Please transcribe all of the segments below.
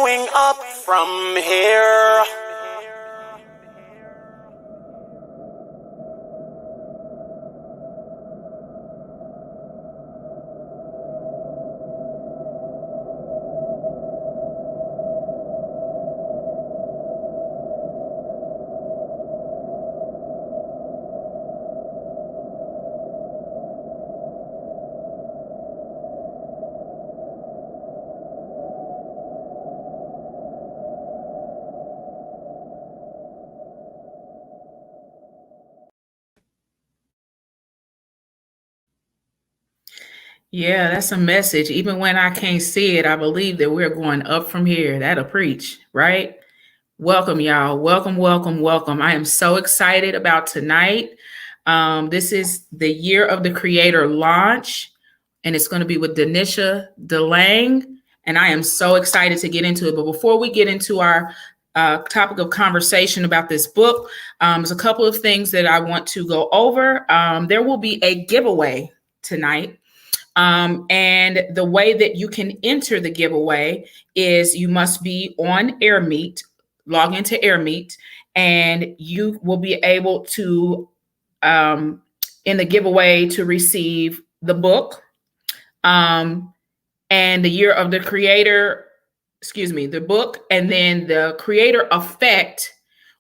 going up from here. Yeah, that's a message. Even when I can't see it, I believe that we're going up from here. That'll preach, right? Welcome, y'all. Welcome, welcome, welcome. I am so excited about tonight. This is the Year of the Creator launch, and it's going to be with Denisha Delang. And I am so excited to get into it. But before we get into our topic of conversation about this book, there's a couple of things that I want to go over. There will be a giveaway tonight. And the way that you can enter the giveaway is you must be on AirMeet, log into AirMeet, and you will be able to, in the giveaway, to receive the book and the Year of the Creator, the book, and then the Creator Effect,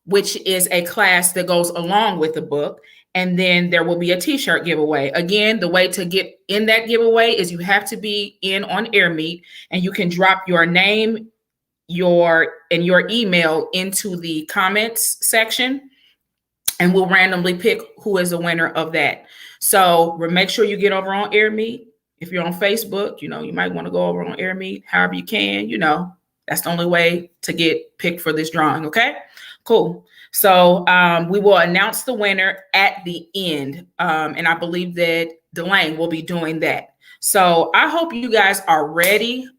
which is a class that goes along with the book. And then there will be a t-shirt giveaway. Again, the way to get in that giveaway is you have to be in on AirMeet, and you can drop your name, your email into the comments section, and we'll randomly pick who is the winner of that. So make sure you get over on AirMeet. If you're on Facebook, you might want to go over on AirMeet, however you can, that's the only way to get picked for this drawing. Okay, cool. So we will announce the winner at the end. And I believe that Delaney will be doing that. So I hope you guys are ready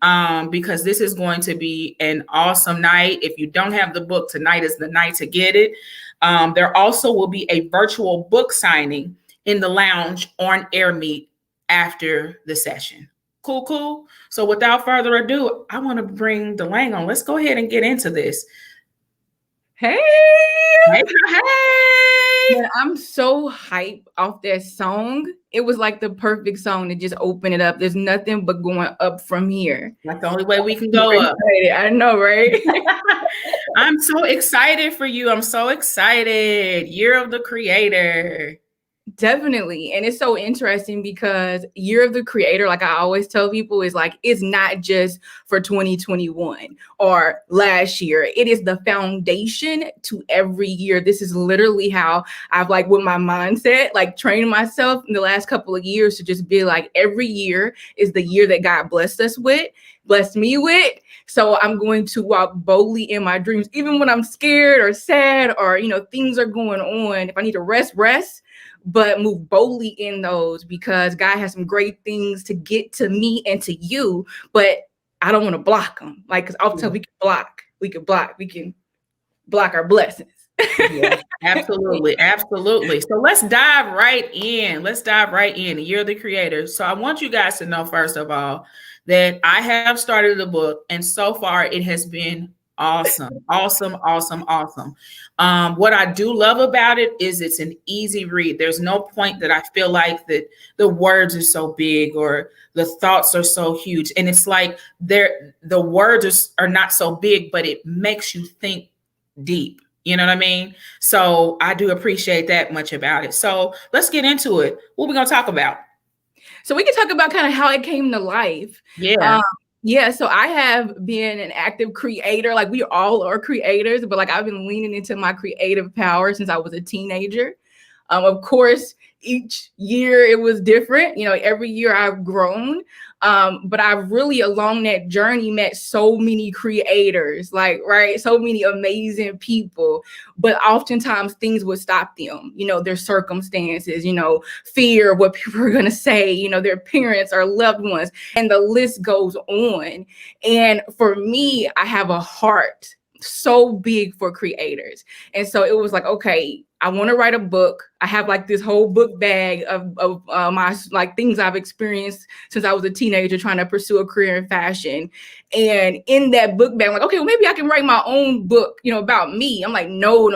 because this is going to be an awesome night. If you don't have the book, tonight is the night to get it. There also will be a virtual book signing in the lounge on AirMeet after the session. Cool. So without further ado, I want to bring Delaney on. Let's go ahead and get into this. Hey. Man, I'm so hyped off that song. It was like the perfect song to just open it up. There's nothing but going up from here. That's the only way we can go up. I know, right? I'm so excited for you. I'm so excited. Year of the Creator. Definitely. And it's so interesting because Year of the Creator, like I always tell people, is like, it's not just for 2021 or last year. It is the foundation to every year. This is literally how I've with my mindset, trained myself in the last couple of years to just be like, every year is the year that God blessed me with. So I'm going to walk boldly in my dreams, even when I'm scared or sad or, things are going on. If I need to rest, but move boldly in those because God has some great things to get to me and to you, but I don't want to block them. Because often we can block our blessings. Yeah, absolutely. So let's dive right in. The Year of the Creator. So I want you guys to know, first of all, that I have started the book, and so far it has been awesome. What I do love about it is it's an easy read. There's no point that I feel like that the words are so big or the thoughts are so huge. And it's like the words are not so big, but it makes you think deep. You know what I mean? So I do appreciate that much about it. So let's get into it. What are we going to talk about? So we can talk about kind of how it came to life. Yeah. So I have been an active creator. We all are creators, but I've been leaning into my creative power since I was a teenager. Of course, each year it was different. Every year I've grown. But I've really along that journey met so many creators, so many amazing people. But oftentimes things would stop them, their circumstances, fear, what people are going to say, their parents or loved ones, and the list goes on. And for me, I have a heart so big for creators. And so it was okay, I want to write a book. I have like this whole book bag of my like things I've experienced since I was a teenager trying to pursue a career in fashion. And in that book bag, I'm like, okay, well, maybe I can write my own book, about me. I'm like, no.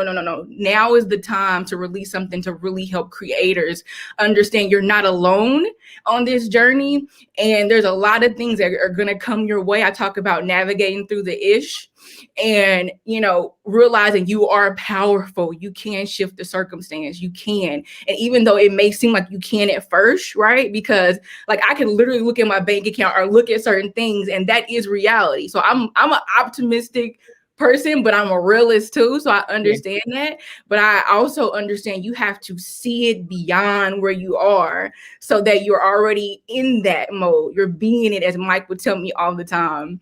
Now is the time to release something to really help creators understand you're not alone on this journey. And there's a lot of things that are going to come your way. I talk about navigating through the ish and, realizing you are powerful. You can shift the circumstance. You can. And even though it may seem like you can at first, right? Because like I can literally look at my bank account or look at certain things and that is reality. So I'm an optimistic person, but I'm a realist too. So I understand that. But I also understand you have to see it beyond where you are so that you're already in that mode. You're being it, as Mike would tell me all the time,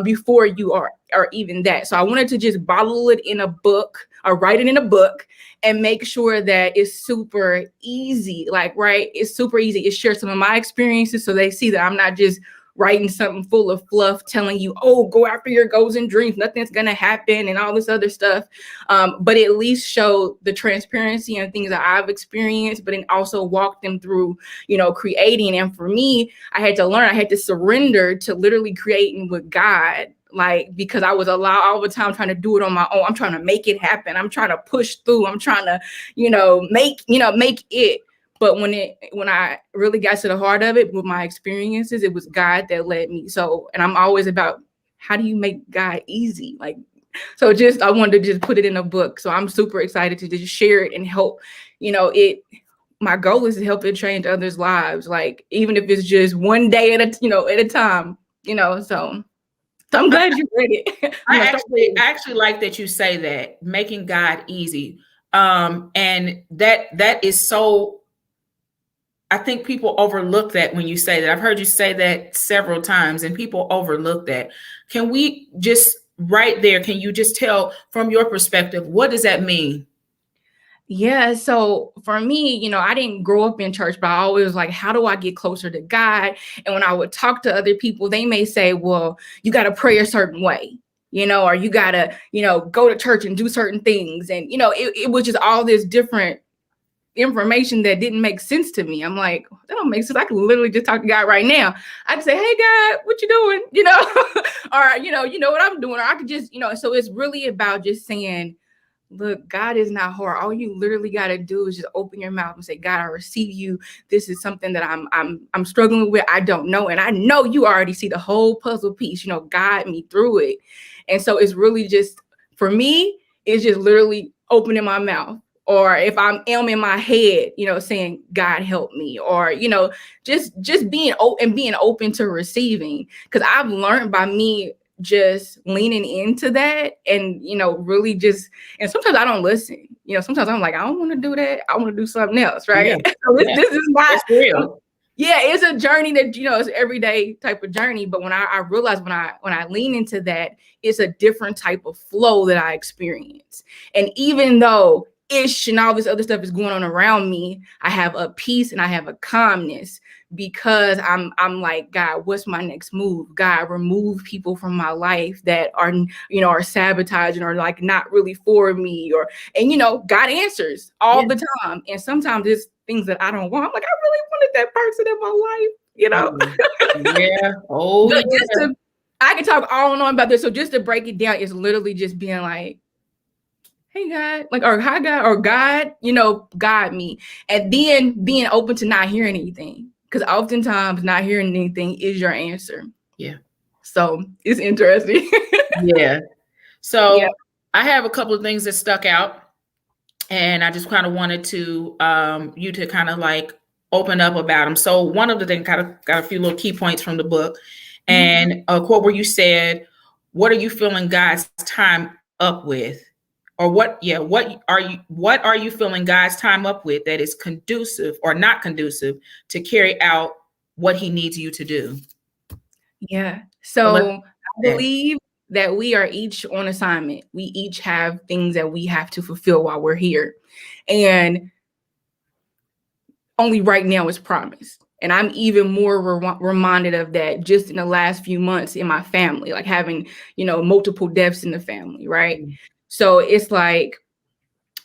before you are even that. So I wanted to just bottle it in a book or write it in a book and make sure that it's super easy. Like, right, it's super easy. It shares some of my experiences so they see that I'm not just writing something full of fluff, telling you, oh, go after your goals and dreams, nothing's gonna happen and all this other stuff. But at least show the transparency and things that I've experienced, but then also walk them through, creating. And for me, I had to surrender to literally creating with God. Like, because I was all the time trying to do it on my own. I'm trying to make it happen. I'm trying to push through. I'm trying to, make it. But when I really got to the heart of it with my experiences, it was God that led me. So, and I'm always about how do you make God easy? Like, so I wanted to just put it in a book. So I'm super excited to just share it and help, my goal is to help it change others' lives. Like, even if it's just one day at a time, so I'm glad you read it. I actually like that you say that, making God easy. And that is so, I think people overlook that when you say that. I've heard you say that several times and people overlook that. Can we just right there, can you just tell from your perspective, what does that mean? Yeah. So for me, I didn't grow up in church, but I always was like, how do I get closer to God? And when I would talk to other people, they may say, well, you got to pray a certain way, or you got to, go to church and do certain things. And, it was just all this different information that didn't make sense to me. I'm like, that don't make sense. I can literally just talk to God right now. I can say, hey God, what you doing? Or, you know what I'm doing. Or I could just, so it's really about just saying, look, God is not hard. All you literally got to do is just open your mouth and say, God, I receive you. This is something that I'm struggling with. I don't know. And I know you already see the whole puzzle piece, guide me through it. And so it's really just, for me, it's just literally opening my mouth. Or if I'm in my head, saying, God help me, or, just being open to receiving. Because I've learned by me just leaning into that and, really just, and sometimes I don't listen, sometimes I'm like, I don't want to do that. I want to do something else. Right. Yeah. So this is not it's real. Yeah, it's a journey that, it's an everyday type of journey. But when I realize when I lean into that, it's a different type of flow that I experience. And even though ish and all this other stuff is going on around me, I have a peace and I have a calmness because I'm like, God, what's my next move? God, remove people from my life that are sabotaging or like not really for me, and God answers all the time. And sometimes it's things that I don't want. I'm like, I really wanted that person in my life, Yeah. Oh, yeah. I can talk all and on about this. So just to break it down, it's literally just being like, hey God, like, or hi God, or God, guide me. And then being open to not hearing anything. Because oftentimes not hearing anything is your answer. Yeah. So it's interesting. Yeah. So I have a couple of things that stuck out. And I just kind of wanted to you to kind of like open up about them. So one of the things got a few little key points from the book. And a quote where you said, what are you filling God's time up with? Or what are you filling God's time up with that is conducive or not conducive to carry out what he needs you to do? Yeah. So I believe that we are each on assignment. We each have things that we have to fulfill while we're here. And only right now is promised. And I'm even more reminded of that just in the last few months in my family, like having, multiple deaths in the family, right? So it's like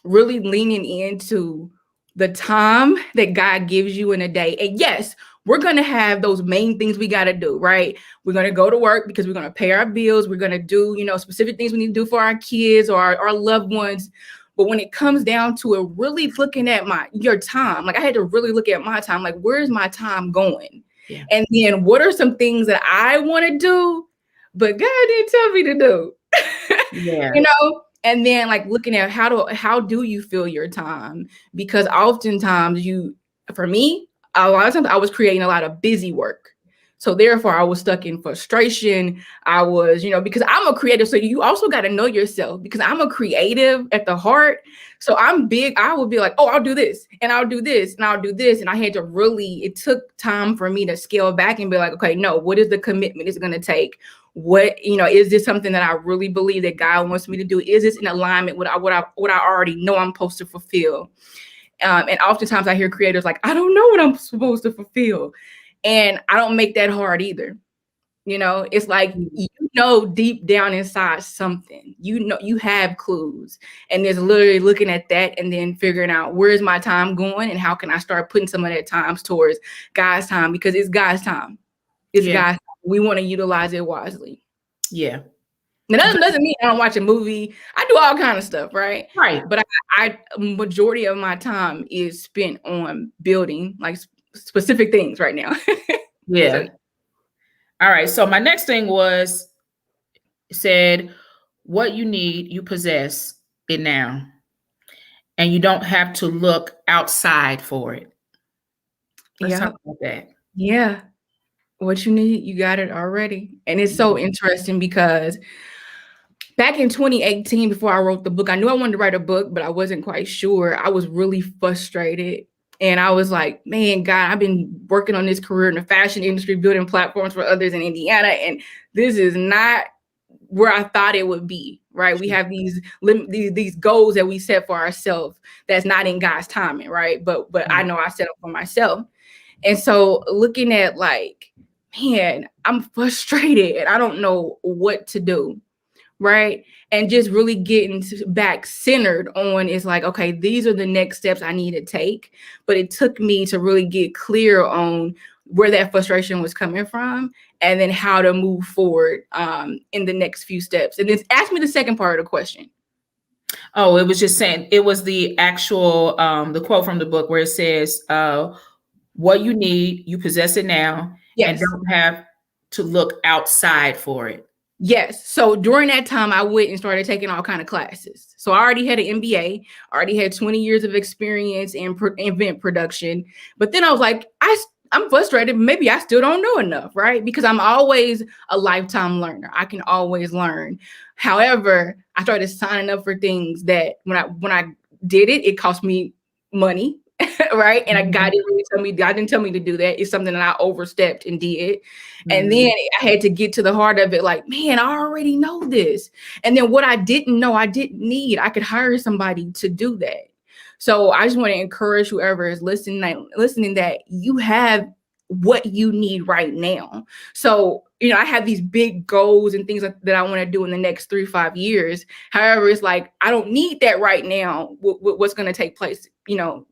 really leaning into the time that God gives you in a day. And yes, we're going to have those main things we got to do, right? We're going to go to work because we're going to pay our bills. We're going to do, specific things we need to do for our kids or our loved ones. But when it comes down to it, really looking at your time, like I had to really look at my time, like where's my time going? Yeah. And then what are some things that I want to do, but God didn't tell me to do? Yeah. And then like looking at how do you fill your time? Because oftentimes for me, a lot of times I was creating a lot of busy work. So therefore I was stuck in frustration. I was, because I'm a creative. So you also got to know yourself, because I'm a creative at the heart. So I'm big. I would be like, oh, I'll do this and I'll do this and I'll do this. And I had to it took time for me to scale back and be like, okay, no, what is the commitment it's going to take? What, is this something that I really believe that God wants me to do? Is this in alignment with what I already know I'm supposed to fulfill? And oftentimes I hear creators like, I don't know what I'm supposed to fulfill. And I don't make that hard either. It's like, deep down inside something, you have clues, and there's literally looking at that and then figuring out where's my time going and how can I start putting some of that time towards God's time, because it's God's time. It's God's time. We want to utilize it wisely. Yeah. Now, that doesn't mean I don't watch a movie. I do all kind of stuff, right? Right. But I majority of my time is spent on building like specific things right now. Yeah. So, all right. So my next thing said, what you need, you possess it now. And you don't have to look outside for it. Let's talk about that. Yeah. What you need, you got it already. And it's so interesting because back in 2018, before I wrote the book, I knew I wanted to write a book, but I wasn't quite sure. I was really frustrated. And I was like, man, God, I've been working on this career in the fashion industry, building platforms for others in Indiana. And this is not where I thought it would be, right? We have these goals that we set for ourselves that's not in God's timing, right? But I know I set up for myself. And so looking at like, man, I'm frustrated and I don't know what to do. Right. And just really getting back centered on is like, okay, these are the next steps I need to take. But it took me to really get clear on where that frustration was coming from and then how to move forward in the next few steps. And then ask me the second part of the question. Oh, it was just saying, it was the actual, the quote from the book where it says, what you need, you possess it now. Yes. And don't have to look outside for it. Yes. So during that time, I went and started taking all kind of classes. So I already had an MBA, already had 20 years of experience in event production. But then I was like, I'm frustrated. Maybe I still don't know enough, right? Because I'm always a lifetime learner. I can always learn. However, I started signing up for things that when I did it, it cost me money. Right. And God didn't tell me to do that. It's something that I overstepped and did. Mm-hmm. And then I had to get to the heart of it. Like, man, I already know this. And then what I didn't know, I didn't need, I could hire somebody to do that. So I just want to encourage whoever is listening that you have what you need right now. So, I have these big goals and things that I want to do in the next 3 to 5 years. However, it's like, I don't need that right now. What's going to take place,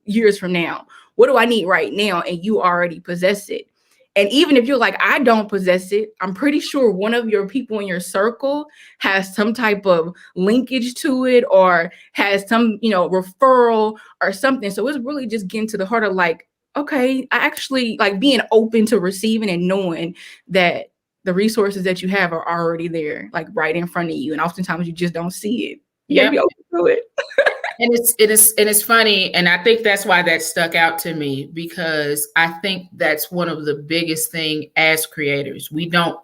years from now? What do I need right now? And you already possess it. And even if you're like, I don't possess it, I'm pretty sure one of your people in your circle has some type of linkage to it or has some, referral or something. So it's really just getting to the heart of like, okay, I actually like being open to receiving and knowing that the resources that you have are already there, like right in front of you. And oftentimes you just don't see it. You gotta be open to it. And it's funny. And I think that's why that stuck out to me, because I think that's one of the biggest thing as creators. We don't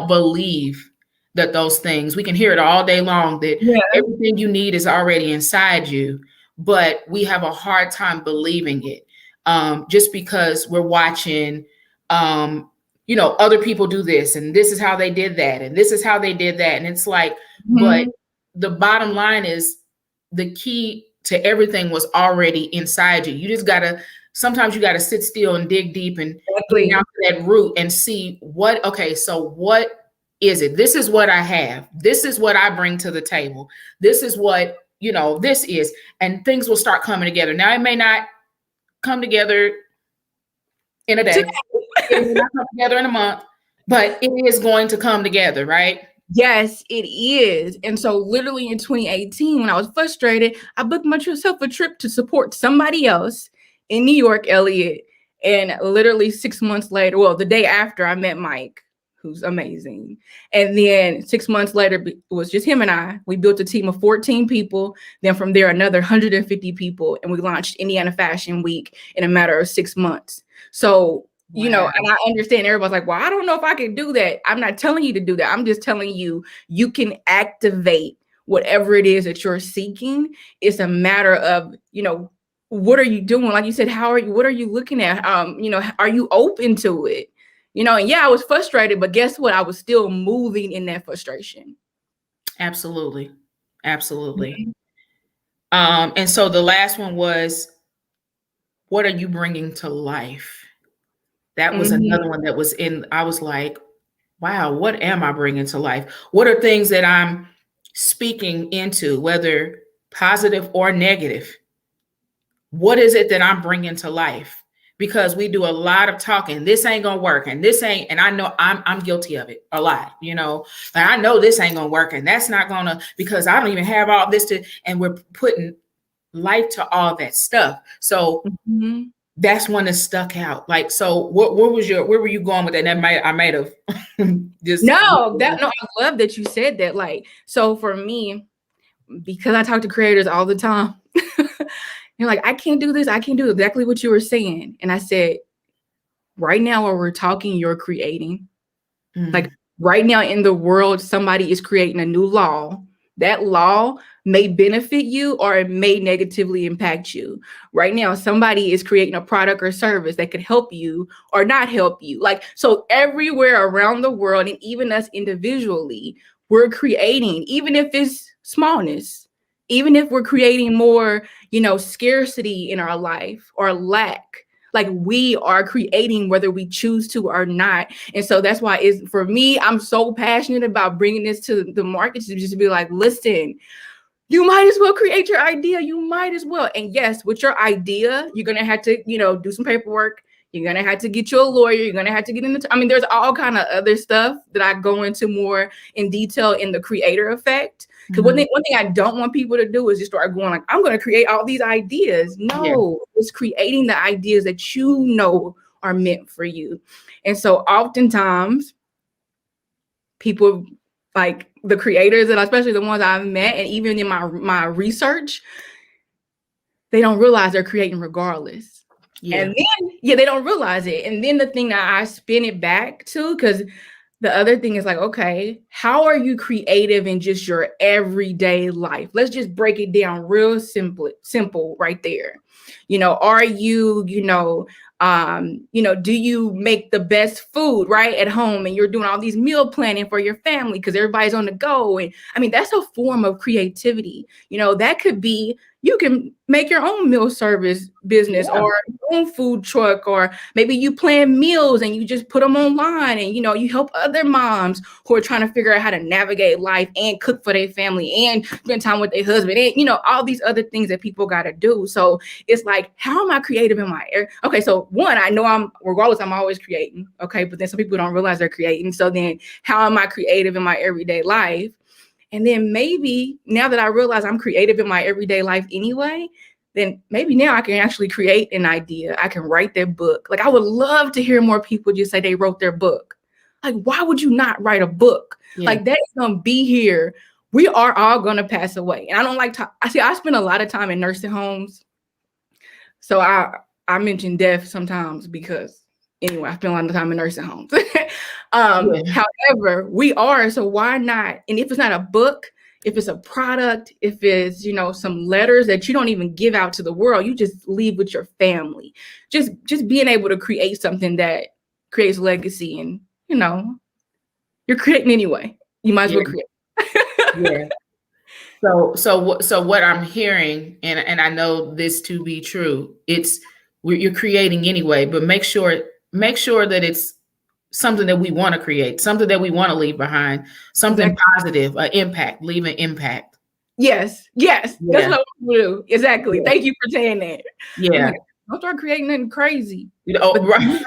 believe that those things, we can hear it all day long, that everything you need is already inside you, but we have a hard time believing it. Just because we're watching, other people do this and this is how they did that. And this is how they did that. And it's like, but the bottom line is the key to everything was already inside you. Sometimes you got to sit still and dig deep and get down to that root and see so what is it? This is what I have. This is what I bring to the table. This is what this is, and things will start coming together. Now it may not come together in a day, it may not come together in a month, but it is going to come together, right? Yes, it is. And so literally in 2018, when I was frustrated, I booked myself a trip to support somebody else in New York, Elliot. And literally 6 months later, well, the day after, I met Mike, who's amazing. And then 6 months later, it was just him and I. We built a team of 14 people. Then from there, another 150 people. And we launched Indiana Fashion Week in a matter of 6 months. So and I understand everybody's like, well, I don't know if I can do that. I'm not telling you to do that. I'm just telling you, you can activate whatever it is that you're seeking. It's a matter of, what are you doing? Like you said, what are you looking at? Are you open to it? And yeah, I was frustrated, but guess what? I was still moving in that frustration. Absolutely. Absolutely. Mm-hmm. And so the last one was, what are you bringing to life? That was another one that was I was like, wow, what am I bringing to life? What are things that I'm speaking into, whether positive or negative? What is it that I'm bringing to life? Because we do a lot of talking. This ain't gonna work, and this ain't. And I know I'm guilty of it a lot. Like I know this ain't gonna work, and that's not gonna, because I don't even have all this to. And we're putting life to all that stuff. So. Mm-hmm. That's one that stuck out. Like, so where were you going with that? And I might have just. No, I love that you said that. Like, so for me, because I talk to creators all the time, you're like, I can't do this. I can't do exactly what you were saying. And I said, right now while we're talking, you're creating. Mm-hmm. Like right now in the world, somebody is creating a new law. That law may benefit you or it may negatively impact you. Right now, somebody is creating a product or service that could help you or not help you. Like, so everywhere around the world, and even us individually, we're creating, even if it's smallness, even if we're creating more, scarcity in our life or lack. Like we are creating whether we choose to or not. And so that's why for me, I'm so passionate about bringing this to the market to just be like, listen, you might as well create your idea. You might as well. And yes, with your idea, you're going to have to, do some paperwork. You're going to have to get you a lawyer. You're going to have to get into, there's all kind of other stuff that I go into more in detail in the creator effect. Because one thing I don't want people to do is just start going like, I'm going to create all these ideas. No, it's creating the ideas that are meant for you. And so oftentimes people like the creators, and especially the ones I've met, and even in my research, they don't realize they're creating regardless. Yeah. And then, they don't realize it. And then the thing that I spin it back to, because the other thing is like, okay, how are you creative in just your everyday life? Let's just break it down real simple right there. Are you, do you make the best food right at home and you're doing all these meal planning for your family because everybody's on the go? And that's a form of creativity. That could be, you can make your own meal service business or your own food truck, or maybe you plan meals and you just put them online and, you help other moms who are trying to figure out how to navigate life and cook for their family and spend time with their husband and, all these other things that people got to do. So it's like, how am I creative in my area? Okay, so one, I know I'm always creating. Okay, but then some people don't realize they're creating. So then how am I creative in my everyday life? And then maybe now that I realize I'm creative in my everyday life anyway, then maybe now I can actually create an idea. I can write their book. Like I would love to hear more people just say they wrote their book. Like, why would you not write a book? Like that is going to be here. We are all going to pass away. And I don't like to, I spend a lot of time in nursing homes. So I mention death sometimes because anyway, I spend a lot of time in nursing homes. However, we are, so why not? And if it's not a book, if it's a product, if it's, some letters that you don't even give out to the world, you just leave with your family. Just being able to create something that creates legacy and, you're creating anyway. You might as well create. So what I'm hearing, and I know this to be true, you're creating anyway, but make sure that it's something that we want to create, something that we want to leave behind, something positive, impact, leave an impact. Yes, yes, that's Yeah. what we do. Exactly. Yeah. Thank you for saying that. Yeah. Like, don't start creating nothing crazy. Oh, But right.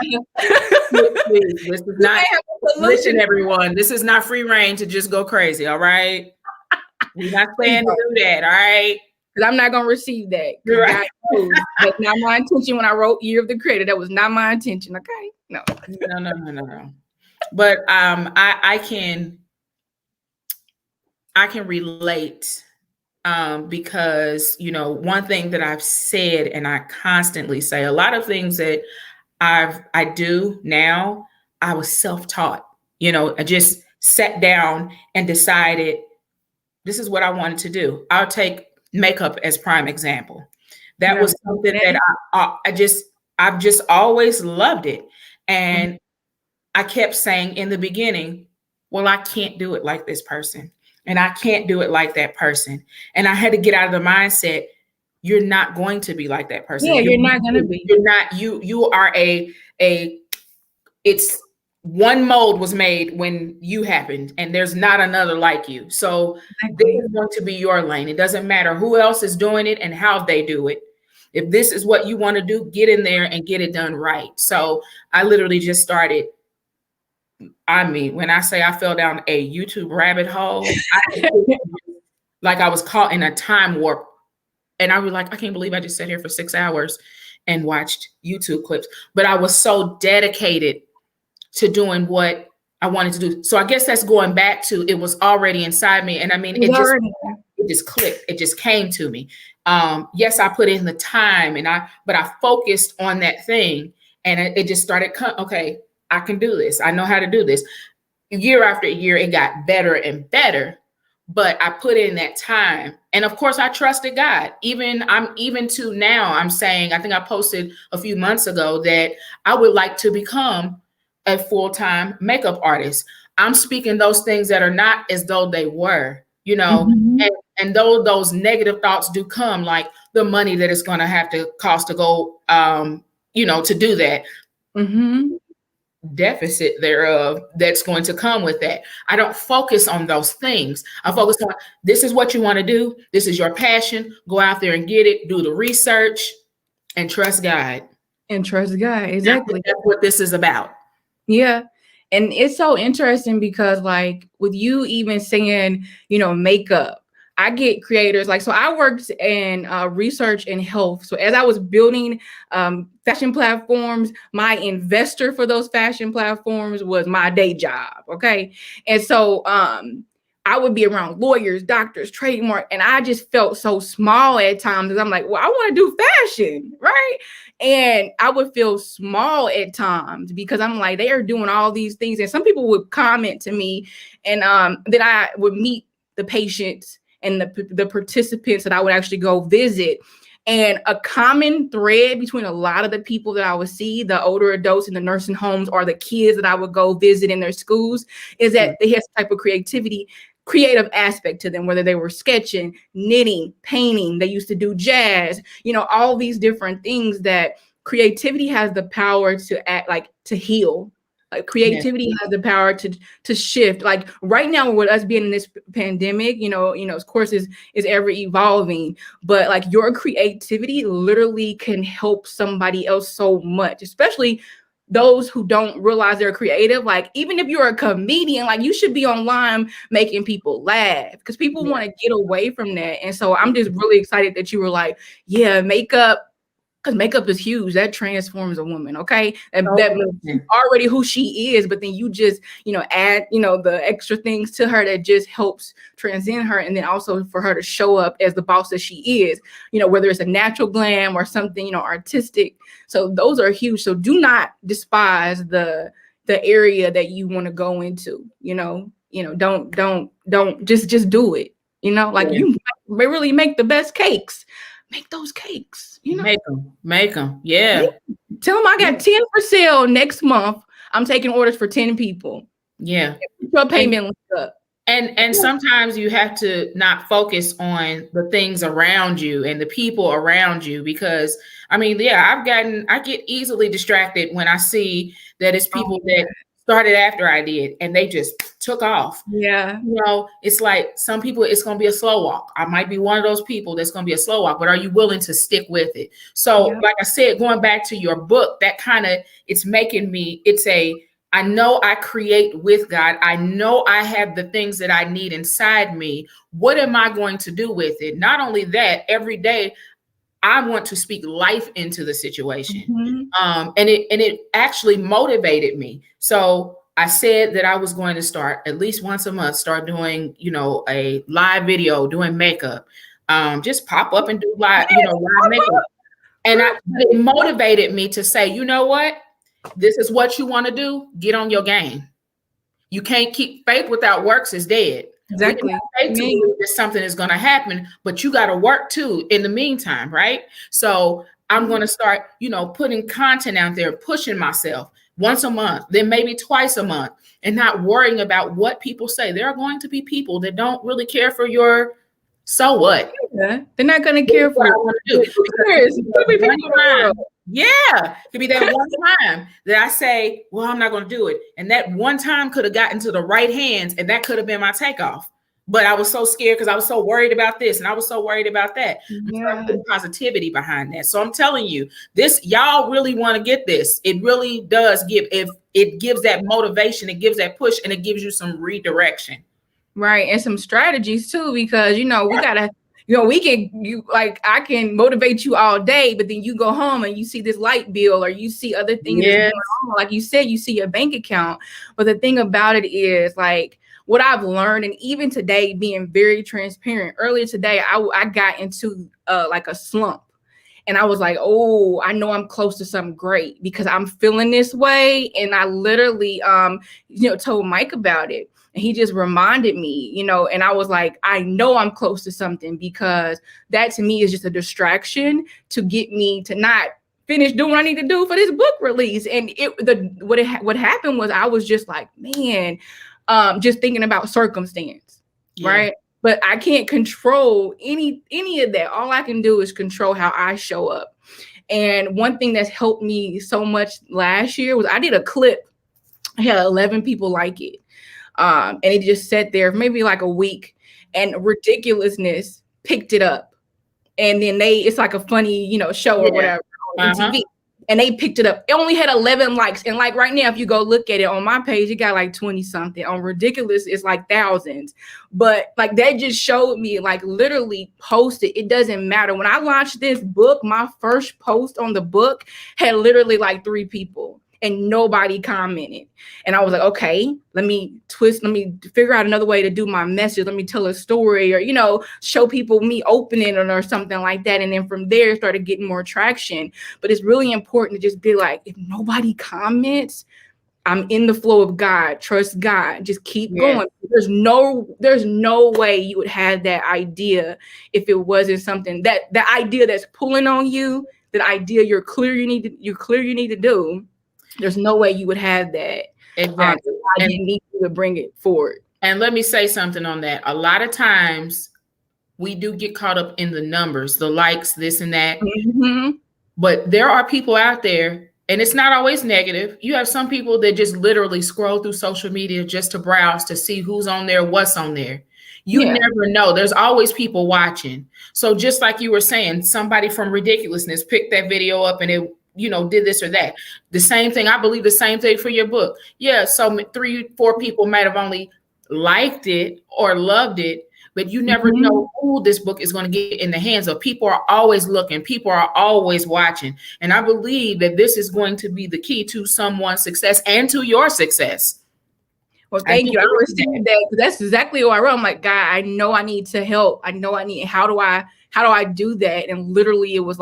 Please, this is you not. may have a Listen, solution. everyone. This is not free reign to just go crazy. All right. We're not saying to do that. All right. Because I'm not gonna receive that. Because You're God right. knows that's not my intention when I wrote Year of the Creator. That was not my intention. Okay. No. No. But I can relate because one thing that I've said and I constantly say, a lot of things that I do now, I was self-taught. I just sat down and decided this is what I wanted to do. I'll take makeup as prime example. That was something that I've just always loved it. And I kept saying in the beginning, well, I can't do it like this person. And I can't do it like that person. And I had to get out of the mindset, you're not going to be like that person. Yeah, you're not gonna be. You're not, you are it's one mold was made when you happened and there's not another like you. So this is going to be your lane. It doesn't matter who else is doing it and how they do it. If this is what you want to do, get in there and get it done right. So I literally just started. I mean, when I say I fell down a YouTube rabbit hole, like I was caught in a time warp. And I was like, I can't believe I just sat here for 6 hours and watched YouTube clips. But I was so dedicated to doing what I wanted to do. So I guess that's going back to it was already inside me. And I mean, it just clicked. It just came to me. Yes, I put in the time but I focused on that thing and it just started, okay, I can do this. I know how to do this. Year after year, it got better and better, but I put in that time. And of course I trusted God. Even to now, I'm saying, I think I posted a few months ago that I would like to become a full-time makeup artist. I'm speaking those things that are not as though they were, and though those negative thoughts do come, like the money that it's going to have to cost to go, to do that. Deficit thereof that's going to come with that. I don't focus on those things. I focus on this is what you want to do. This is your passion. Go out there and get it. Do the research and trust God. Exactly. That's what this is about. Yeah. And it's so interesting because like with you even saying, makeup, I get creators so I worked in research and health. So as I was building fashion platforms, my investor for those fashion platforms was my day job. Okay. And so I would be around lawyers, doctors, trademark, and I just felt so small at times. And I'm like, well, I want to do fashion, right? And I would feel small at times because I'm like, they are doing all these things. And some people would comment to me, and then I would meet the patients and the participants that I would actually go visit. And a common thread between a lot of the people that I would see, the older adults in the nursing homes or the kids that I would go visit in their schools, is that they have some type of creative aspect to them, whether they were sketching, knitting, painting, they used to do jazz, all these different things. That creativity has the power to heal. Like creativity has the power to shift. Like right now with us being in this pandemic, of course is ever evolving, but like your creativity literally can help somebody else so much, especially those who don't realize they're creative. Like even if you're a comedian, like you should be online making people laugh because people want to get away from that. And so I'm just really excited that you were like, yeah, makeup. Because makeup is huge. That transforms a woman, okay? And that already who she is, but then you just, add, the extra things to her that just helps transcend her. And then also for her to show up as the boss that she is, whether it's a natural glam or something, artistic. So those are huge. So do not despise the area that you want to go into, don't just do it. You really make the best cakes. Make those cakes, Make them. Yeah. Tell them I got 10 for sale next month. I'm taking orders for 10 people. Yeah. Your payment link up. And sometimes you have to not focus on the things around you and the people around you, because I mean, I get easily distracted when I see that it's people that started after I did, and they just took off. Yeah. It's like some people, it's going to be a slow walk. I might be one of those people that's going to be a slow walk, but are you willing to stick with it? So, like I said, going back to your book, that kind of, it's making me, I know I create with God. I know I have the things that I need inside me. What am I going to do with it? Not only that, every day I want to speak life into the situation. And it actually motivated me. So I said that I was going to start at least once a month, start doing, a live video, doing makeup, just pop up and do live makeup. And it motivated me to say, you know what? This is what you want to do. Get on your game. You can't keep faith without works is dead. Exactly. Faith to believe that something is going to happen, but you got to work too in the meantime, right? So I'm going to start, putting content out there, pushing myself once a month, then maybe twice a month, and not worrying about what people say. There are going to be people that don't really care for your so what. Yeah, they're not going to care for what I want to do. Yeah, it could be that one time that I say, well, I'm not going to do it. And that one time could have gotten to the right hands, and that could have been my takeoff. But I was so scared because I was so worried about this and I was so worried about that. I'm putting positivity behind that. So I'm telling you, y'all really want to get this. It really does it gives that motivation, it gives that push, and it gives you some redirection. Right. And some strategies too, because, we gotta, I can motivate you all day, but then you go home and you see this light bill or you see other things that's going on. Like you said, you see your bank account. But the thing about it is what I've learned, and even today being very transparent, earlier today, I got into a slump. And I was like, oh, I know I'm close to something great because I'm feeling this way. And I literally, told Mike about it. And he just reminded me, and I was like, I know I'm close to something, because that to me is just a distraction to get me to not finish doing what I need to do for this book release. And what happened was I was just like, man, just thinking about circumstance, right? But I can't control any of that. All I can do is control how I show up. And one thing that's helped me so much last year was I did a clip. I had 11 people like it. And it just sat there maybe like a week, and Ridiculousness picked it up. And then it's like a funny, show or whatever on TV. And they picked it up. It only had 11 likes. And right now, if you go look at it on my page, it got 20 something. On Ridiculous, it's thousands. But that just showed me, literally post it. It doesn't matter. When I launched this book, my first post on the book had literally 3 people. And nobody commented. And I was like, okay, let me figure out another way to do my message. Let me tell a story, or, show people me opening it or something like that. And then from there, started getting more traction. But it's really important to just be like, if nobody comments, I'm in the flow of God. Trust God. Just keep going. There's no way you would have that idea if it wasn't something that the idea that's pulling on you, that idea you're clear you need to do. There's no way you would have that. Exactly. I didn't need you to bring it forward. And let me say something on that. A lot of times we do get caught up in the numbers, the likes, this and that. But there are people out there, and it's not always negative. You have some people that just literally scroll through social media just to browse to see who's on there, what's on there. You never know. There's always people watching. So just like you were saying, somebody from Ridiculousness picked that video up and it did this or that. The same thing. I believe the same thing for your book. Yeah. So 3-4 people might have only liked it or loved it, but you never know who this book is going to get in the hands of. People are always looking. People are always watching. And I believe that this is going to be the key to someone's success and to your success. Well, thank you. I received that. That's exactly what I wrote. I'm like, God, I know I need to help. I know I need, how do I do that? And literally it was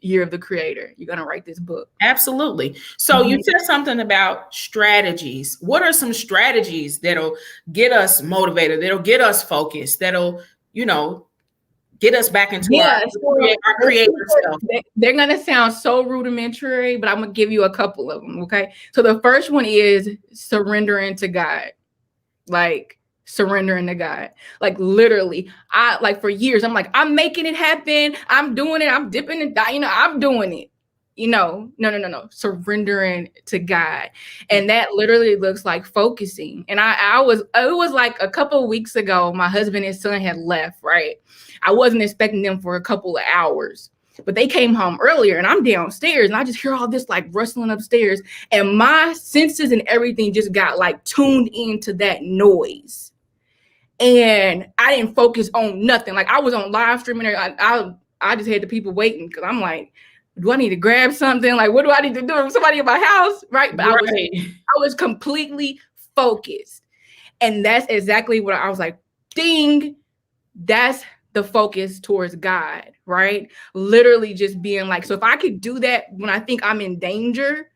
Year of the Creator. You're going to write this book. Absolutely. So you said something about strategies. What are some strategies that'll get us motivated, that'll get us focused, that'll, get us back into our creative self? They're going to sound so rudimentary, but I'm going to give you a couple of them. Okay. So the first one is surrendering to God. Surrendering to God. Literally, I for years, I'm I'm making it happen. I'm doing it. I'm dipping it. I'm doing it. no, surrendering to God. And that literally looks like focusing. And it was like a couple of weeks ago, my husband and son had left, right? I wasn't expecting them for a couple of hours, but they came home earlier and I'm downstairs and I just hear all this like rustling upstairs and my senses and everything just got like tuned into that noise. And I didn't focus on nothing. Like I was on live streaming. I just had the people waiting because I'm like, do I need to grab something? Like, what do I need to do? Somebody in my house, right? But Right. I was completely focused. And that's exactly what I was like, ding, that's the focus towards God, right? Literally just being like, so if I could do that when I think I'm in danger,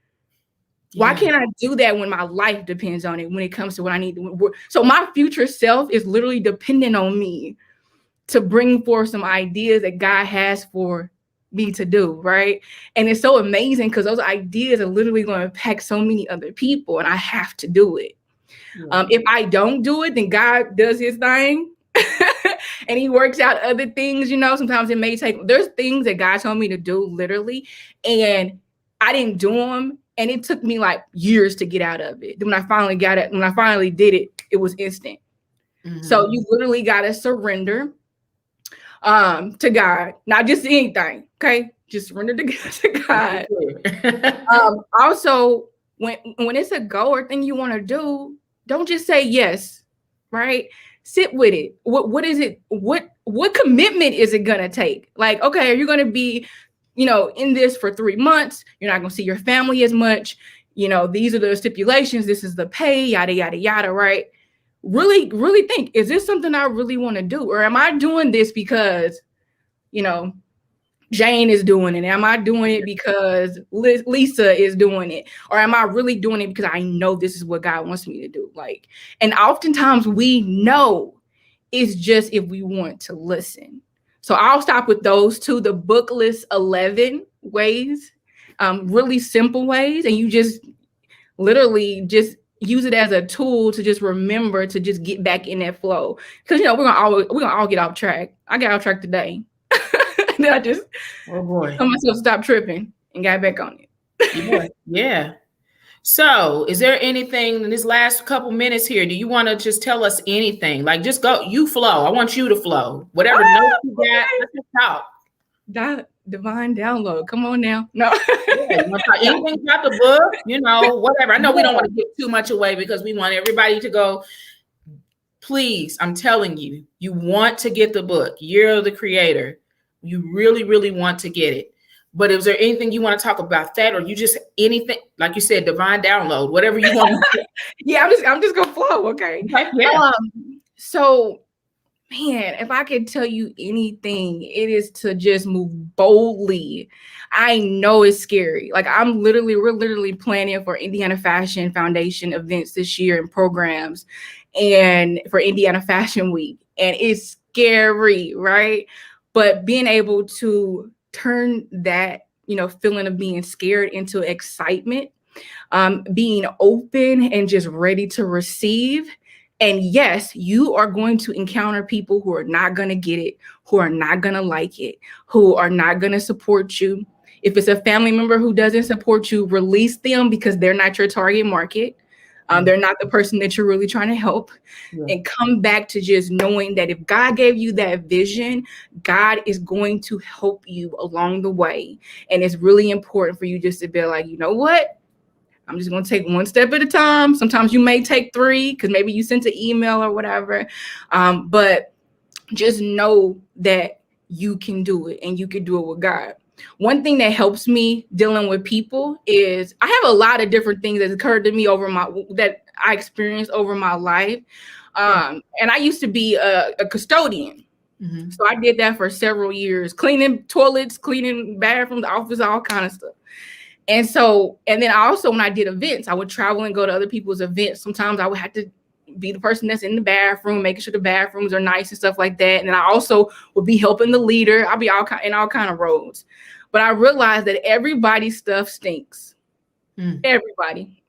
why can't I do that when my life depends on it, when it comes to what I need to? So my future self is literally dependent on me to bring forth some ideas that God has for me to do, right? And it's so amazing because those ideas are literally going to impact so many other people, and I have to do it. If I don't do it, then God does his thing and he works out other things, sometimes it may there's things that God told me to do literally, and I didn't do them. And it took me like years to get out of it. Then when I finally got it, when I finally did it, it was instant. Mm-hmm. So you literally got to surrender to God, not just anything. Okay. Just surrender to God. Also, when it's a goal or thing you want to do, don't just say yes, right? Sit with it. What is it? What commitment is it going to take? Like, okay, are you going to be, in this for 3 months? You're not going to see your family as much. These are the stipulations. This is the pay, yada, yada, yada, right? Really, really think, is this something I really want to do? Or am I doing this because, Jane is doing it? Am I doing it because Lisa is doing it? Or am I really doing it because I know this is what God wants me to do? Like, and oftentimes we know it's just if we want to listen. So I'll stop with those two, the book list 11 ways, really simple ways. And you just literally just use it as a tool to just remember to just get back in that flow. Because, we're gonna all get off track. I got off track today. Then I just told myself stop tripping and got back on it. Yeah. So is there anything in this last couple minutes here? Do you want to just tell us anything? Like, just go, you flow. I want you to flow. Whatever notes you got, let's just talk. Divine download. Come on now. No. You want to talk anything about the book, whatever. I know we don't want to give too much away because we want everybody to go. Please, I'm telling you, you want to get the book, Year of the Creator. You really, really want to get it. But is there anything you want to talk about that, or you just anything, like you said, divine download, whatever you want to do? Yeah, I'm just gonna flow, okay? Yeah. So, man, if I could tell you anything, it is to just move boldly. I know it's scary. Like we're literally planning for Indiana Fashion Foundation events this year and programs, and for Indiana Fashion Week, and it's scary, right? But being able to turn that, feeling of being scared into excitement, being open and just ready to receive. And yes, you are going to encounter people who are not going to get it, who are not going to like it, who are not going to support you. If it's a family member who doesn't support you, release them because they're not your target market. They're not the person that you're really trying to help. And come back to just knowing that if God gave you that vision, God is going to help you along the way. And it's really important for you just to be like, you know what? I'm just going to take one step at a time. Sometimes you may take 3 because maybe you sent an email or whatever. But just know that you can do it and you can do it with God. One thing that helps me dealing with people is I have a lot of different things that occurred to me that I experienced over my life. And I used to be a custodian. Mm-hmm. So I did that for several years, cleaning toilets, cleaning bathrooms, office, all kind of stuff. And then also when I did events, I would travel and go to other people's events. Sometimes I would have to be the person that's in the bathroom, making sure the bathrooms are nice and stuff like that. And then I also would be helping the leader. I'll be in all kind of roles. But I realized that everybody's stuff stinks. Everybody.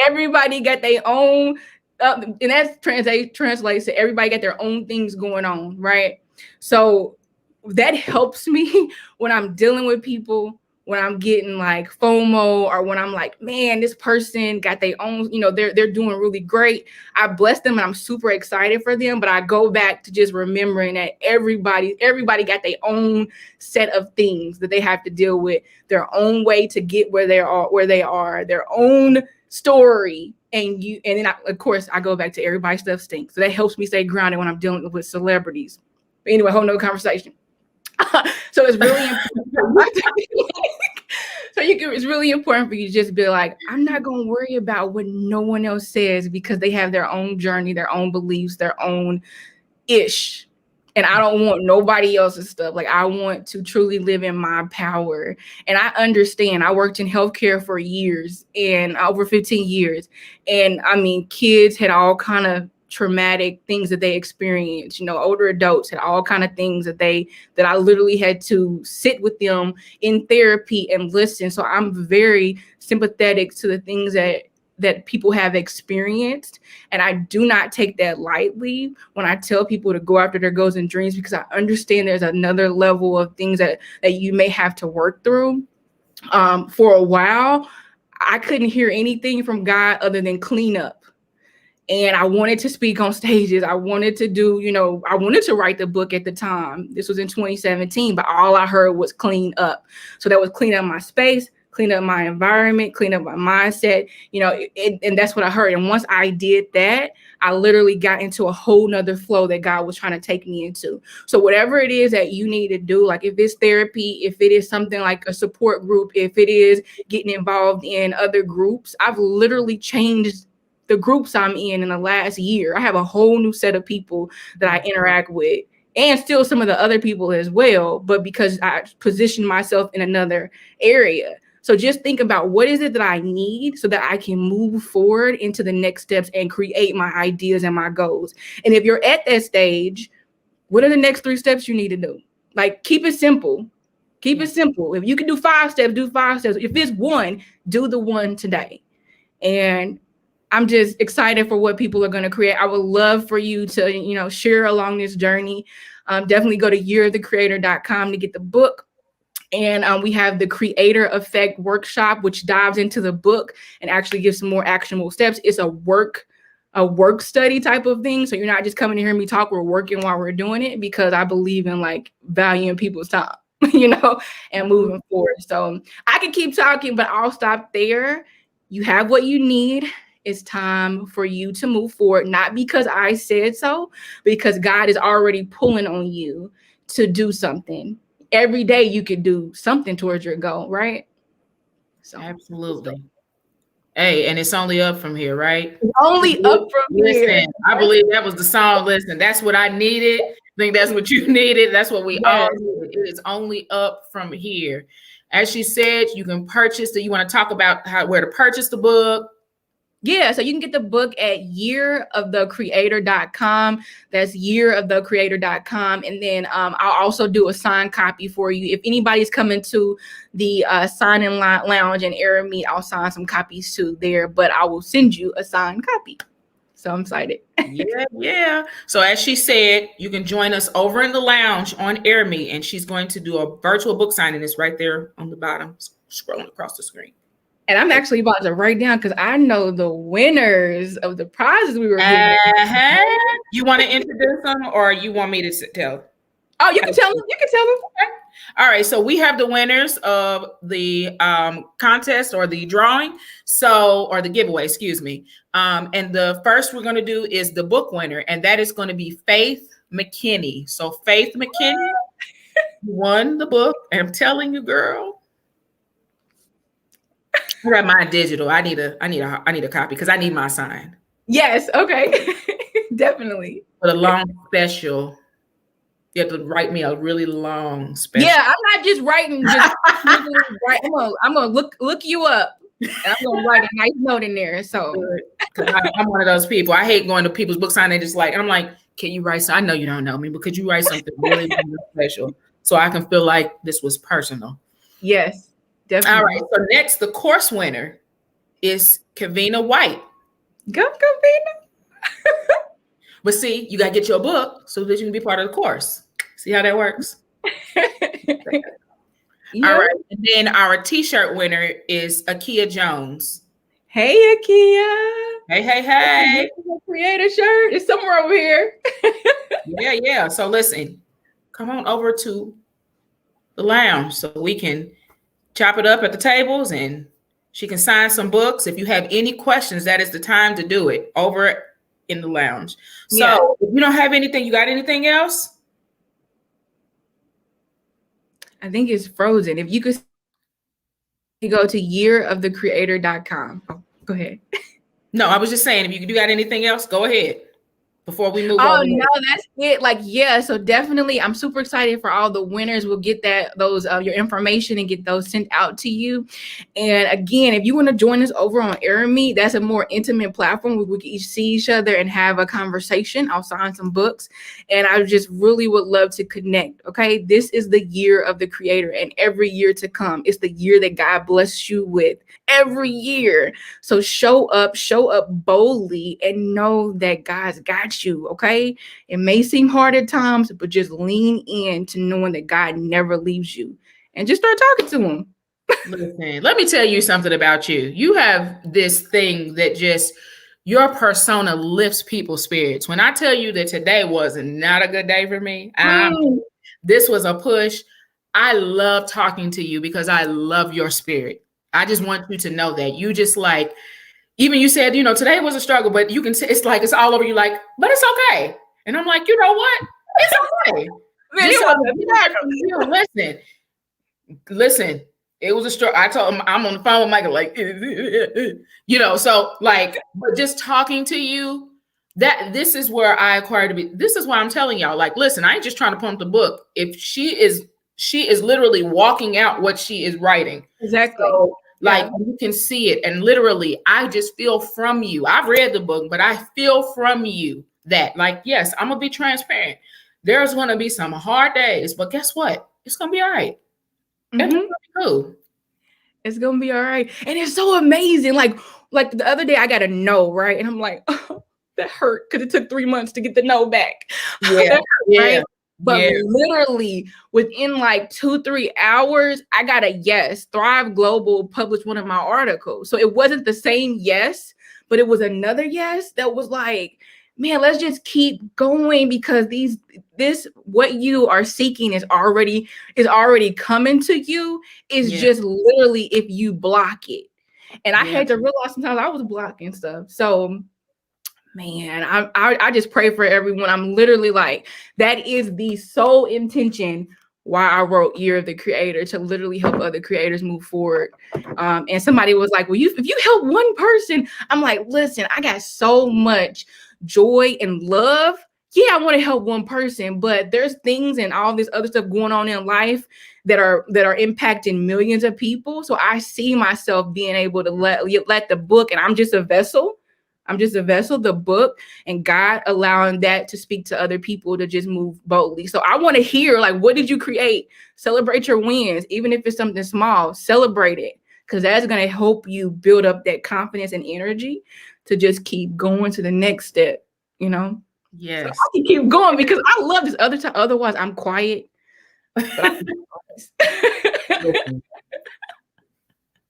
Everybody got their own, and that translates to everybody got their own things going on, right? So that helps me when I'm dealing with people, when I'm getting like FOMO, or when I'm like, man, this person got their own, they're doing really great. I bless them and I'm super excited for them. But I go back to just remembering that everybody got their own set of things that they have to deal with, their own way to get where they are, their own story. And then of course I go back to everybody's stuff stinks. So that helps me stay grounded when I'm dealing with celebrities. But anyway, whole nother conversation. So it's really important. It's really important for you to just be like, I'm not going to worry about what no one else says, because they have their own journey, their own beliefs, their own ish. And I don't want nobody else's stuff. Like, I want to truly live in my power. And I understand. I worked in healthcare for years, and over 15 years. And I mean, kids had all kind of traumatic things that they experienced. Older adults had all kind of things that I literally had to sit with them in therapy and listen. So I'm very sympathetic to the things that people have experienced. And I do not take that lightly when I tell people to go after their goals and dreams, because I understand there's another level of things that you may have to work through. For a while, I couldn't hear anything from God other than clean up. And I wanted to speak on stages. I wanted to do, I wanted to write the book at the time. This was in 2017, but all I heard was clean up. So that was clean up my space, clean up my environment, clean up my mindset, and that's what I heard. And once I did that, I literally got into a whole nother flow that God was trying to take me into. So whatever it is that you need to do, like if it's therapy, if it is something like a support group, if it is getting involved in other groups, I've literally changed the groups I'm in the last year. I have a whole new set of people that I interact with, and still some of the other people as well, but because I positioned myself in another area. So just think about, what is it that I need so that I can move forward into the next steps and create my ideas and my goals. And if you're at that stage, what are the next 3 steps you need to do? Like, keep it simple. Keep it simple. If you can do 5 steps, do 5 steps. If it's 1, do the 1 today. And I'm just excited for what people are going to create. I would love for you to, share along this journey. Definitely go to yearofthecreator.com to get the book. And we have the Creator Effect workshop, which dives into the book and actually gives some more actionable steps. It's a work study type of thing. So you're not just coming to hear me talk. We're working while we're doing it, because I believe in like valuing people's time, and moving forward. So I can keep talking, but I'll stop there. You have what you need. It's time for you to move forward, not because I said so, because God is already pulling on you to do something. Every day you could do something towards your goal, right? So absolutely. Hey, and it's only up from here, right? It's only up from here. I believe that was the song. Listen, that's what I needed. I think that's what you needed. That's what we all needed. It is only up from here. As she said, you can purchase you want to talk about where to purchase the book? Yeah, so you can get the book at yearofthecreator.com. That's yearofthecreator.com. And then I'll also do a signed copy for you. If anybody's coming to the sign-in lounge and Air Meet, I'll sign some copies too there, but I will send you a signed copy. So I'm excited. Yeah. So as she said, you can join us over in the lounge on Air Meet, and she's going to do a virtual book signing. It's right there on the bottom, scrolling across the screen. And I'm actually about to write down, because I know the winners of the prizes we were giving. You want to introduce them, or you want me to tell? Oh, you can tell them. You can tell them. Okay. All right. So we have the winners of the contest, or the drawing. Or the giveaway, excuse me. And the first we're going to do is the book winner, and that is going to be Faith McKinney. So Faith McKinney won the book. And I'm telling you, girl, I got mine digital. I need a copy, because I need my sign. Yes. Okay. Definitely. For the long special, you have to write me a really long special. Yeah, I'm not just writing. I'm gonna look you up. And I'm gonna write a nice note in there. So, because I'm one of those people. I hate going to people's book sign. They just like, and I'm like, can you write? I know you don't know me, but could you write something really special so I can feel like this was personal? Yes. Definitely. All right. So next, the course winner is Kavina White. Go, Kavina. But see, you got to get your book so that you can be part of the course. See how that works? Yeah. All right. And then our t-shirt winner is Akia Jones. Hey, Akia. Hey, hey, hey. Creator shirt is somewhere over here. Yeah. So listen, come on over to the lounge so we can chop it up at the tables and she can sign some books. If you have any questions, that is the time to do it over in the lounge. So if you don't have anything, you got anything else? I think it's frozen. If you could go to yearofthecreator.com. Oh, go ahead. No, I was just saying, if you got anything else, go ahead before we move on. Oh, no, that's it. Like, yeah, so definitely I'm super excited for all the winners. We'll get those your information and get those sent out to you. And again, if you want to join us over on AirMeet, that's a more intimate platform where we can each see each other and have a conversation. I'll sign some books, and I just really would love to connect. Okay, this is the year of the creator, and every year to come, it's the year that God bless you with. Every year. So show up boldly and know that God's got you. Okay. It may seem hard at times, but just lean in to knowing that God never leaves you and just start talking to him. Listen, let me tell you something about you. You have this thing that just your persona lifts people's spirits. When I tell you that today was not a good day for me, this was a push. I love talking to you because I love your spirit. I just want you to know that you just like, even you said, today was a struggle, but you can say it's like, it's all over you like, but it's okay. And I'm like, you know what? It's okay. Listen, it was a struggle. I told him I'm on the phone with Michael, like, so like, but just talking to you, that this is where I acquired to be. This is why I'm telling y'all, like, listen, I ain't just trying to pump the book. If she is literally walking out what she is writing. Exactly. So, you can see it. And literally, I just feel from you. I've read the book, but I feel from you that, like, yes, I'm going to be transparent. There's going to be some hard days, but guess what? It's going to be all right. Mm-hmm. It's going to be cool. It's going to be all right. And it's so amazing. Like the other day, I got a no, right? And I'm like, oh, that hurt because it took 3 months to get the no back. Yeah. Right? But literally within like 2-3 hours, I got a yes. Thrive Global published one of my articles. So it wasn't the same yes, but it was another yes that was like, man, let's just keep going because what you are seeking is already coming to you. It's just literally if you block it. And I had to realize sometimes I was blocking stuff. So man, I just pray for everyone. I'm literally like, that is the sole intention why I wrote Year of the Creator, to literally help other creators move forward. And somebody was like, well, if you help one person, I'm like, listen, I got so much joy and love. Yeah, I want to help one person, but there's things and all this other stuff going on in life that are impacting millions of people. So I see myself being able to let the book, and I'm just a vessel. The book, and God allowing that to speak to other people to just move boldly. So I want to hear, like, what did you create? Celebrate your wins, even if it's something small. Celebrate it, because that's going to help you build up that confidence and energy to just keep going to the next step. Yes, so I can keep going because I love this other time. Otherwise, I'm quiet. But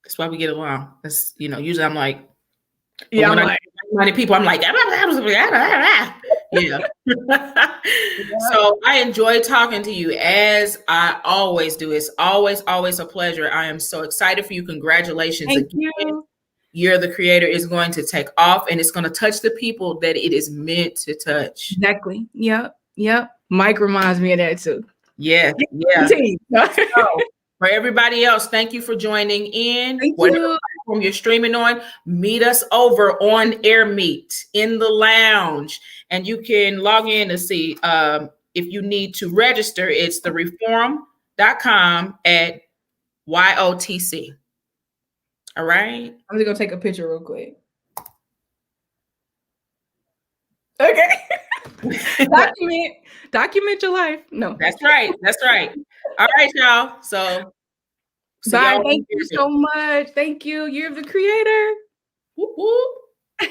that's why we get along. That's usually I'm like. Yeah, I'm like, many people, I'm like, yeah. So I enjoy talking to you, as I always do. It's always a pleasure. I am so excited for you. Congratulations. Thank you. Year of the Creator is going to take off, and it's going to touch the people that it is meant to touch. Exactly. Yep. Mike reminds me of that too. Yeah. So, for everybody else, thank you for joining in. Thank you. Platform you're streaming on, meet us over on AirMeet in the lounge, and you can log in to see if you need to register. It's thereform.com at YOTC. All right. I'm just gonna take a picture real quick. Okay. document your life. No. That's right. All right, y'all. So bye. Thank you so much. Thank you. Year of the Creator. Whoop, whoop.